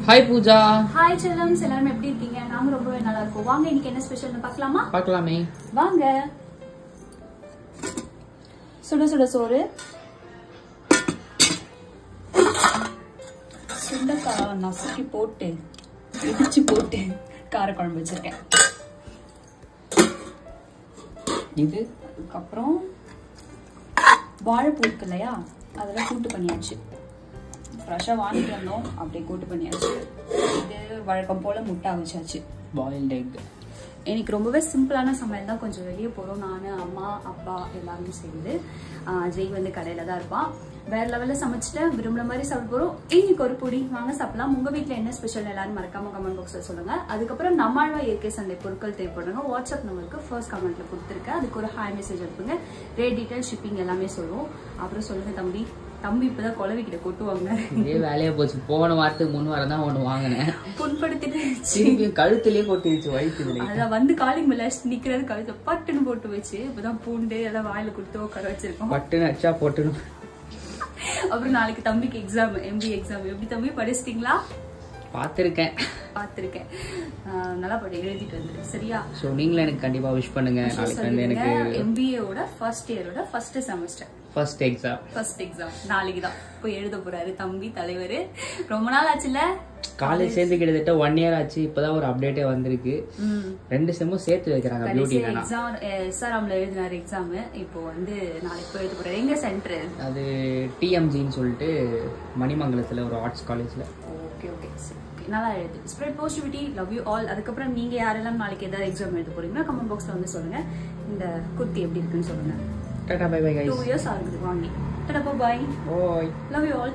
Hi Pooja. Hi செல்லம்ஸ், எல்லாரும் எப்படி இருக்கீங்க? நாங்க ரொம்பவே நல்லா இருக்கோம். வாங்க இன்னைக்கு என்ன ஸ்பெஷல்னு பார்க்கலாமா? பார்க்கலாமே வாங்க. சுட சுட சோறு, சுண்டக்காய் நசுக்கி போட்டு இடிச்சு போட்டு காரக்குழம்பு வச்சிருக்கேன். இது அதுக்கப்புறம் வாழைப்பூ இருக்கு இல்லையா, அதெல்லாம் கூட்டு பண்ணியாச்சு. ஃப்ரெஷ்ஷாக வாங்கிட்டு வந்தோம், அப்படியே கூட்டு பண்ணியாச்சு. இது வழக்கம் போல முட்டை அவிச்சாச்சு. Boiled egg. எனக்கு ரொம்பவே சிம்பிளான சமையல் தான். கொஞ்சம் வெளியே போகிறோம், நான் அம்மா அப்பா எல்லாரும் சேர்ந்து. ஜெய் வந்து கடையில் தான் இருப்பான். வேற லெவலில் சமைச்சிட்டு விரும்புகிற மாதிரி சாப்பிட போகிறோம். இன்னைக்கு ஒரு பொடி வாங்க சாப்பிடலாம். உங்கள் வீட்டில் என்ன ஸ்பெஷல் எல்லாரும் மறக்காம கமெண்ட் பாக்ஸில் சொல்லுங்கள். அதுக்கப்புறம் நம்மாழ்வா இயற்கை சந்தை பொருட்கள் தேவைப்படுங்க. வாட்ஸ்அப் நம்பருக்கு ஃபர்ஸ்ட் கமெண்ட்டில் கொடுத்துருக்கேன். அதுக்கு ஒரு ஹாய் மெசேஜ் அனுப்புங்க. ரேட் டீட்டெயில் ஷிப்பிங் எல்லாமே சொல்லுவோம். அப்புறம் சொல்லுங்கள் தம்பி. தம்பி இப்பதான் குழவிக்கிட்ட கொட்டுவாங்க. இதே வேலையா போச்சு. போன வாரத்துக்கு முன் வாரம் தான் ஒண்ணு வாங்கினேன். புண்படுத்திட்டு கழுத்துலயே கொட்டிடுச்சு வயிற்று. அதான் வந்து காலிங் மேல நிக்கிறது, கழுத்தை பட்டுன்னு போட்டு வச்சு இப்பதான் பூண்டு எல்லாம் வாயில கொடுத்து உட்கார வச்சிருக்கோம். பட்டுன்னு அச்சா போட்டுணும். அப்புறம் நாளைக்கு தம்பிக்கு எக்ஸாம், MBA எக்ஸாம். எப்படி தம்பி படிச்சிட்டீங்களா? பார்த்திருக்கேன். நல்லா படி, எழுதிட்டு வந்துரு சரியா? சோ நீங்களும் எனக்கு கண்டிப்பா விஷ் பண்ணுங்க. நாளைக்கு வந்து எனக்கு MBA ஓட ஃபர்ஸ்ட் இயரோட ஃபர்ஸ்ட் செமஸ்டர் ஃபர்ஸ்ட் எக்ஸாம் நாளைக்கு தான் போய் எழுத போறாரு தம்பி தலைவர். ரொம்ப நாள் ஆச்சுல காலேஜ் சேர்ந்து, கிட்டத்தட்ட 1 இயர் ஆச்சு. இப்பதான் ஒரு அப்டேட்டே வந்திருக்கு. 2 செம்மும் சேர்த்து வைக்கிறாங்க. பியூட்டி எக்ஸாம் SRMல எழுதினாரு எக்ஸாம். இப்போ வந்து நாளைக்கு போய் எழுத போறாரு. எங்க சென்டர்? அது TMGன்னு சொல்லிட்டு மணிமங்கலத்துல ஒரு ஆர்ட்ஸ் காலேஜ்ல. ஓகே ஓகே நல்லா எழுது. Spread positivity, love you all. அதுக்கப்புறம் நீங்க யாரெல்லாம் நாளைக்கு ஏதாவது எக்ஸாம் எழுத போறீங்கன்னா கமெண்ட் பாக்ஸ்ல வந்து சொல்லுங்க. இந்த குர்த்தி எப்படி இருக்குன்னு சொல்லுங்க. Tata bye bye guys. 2 years ஆகுது வாங்கி. Tata bye bye. ஓய். Love you all.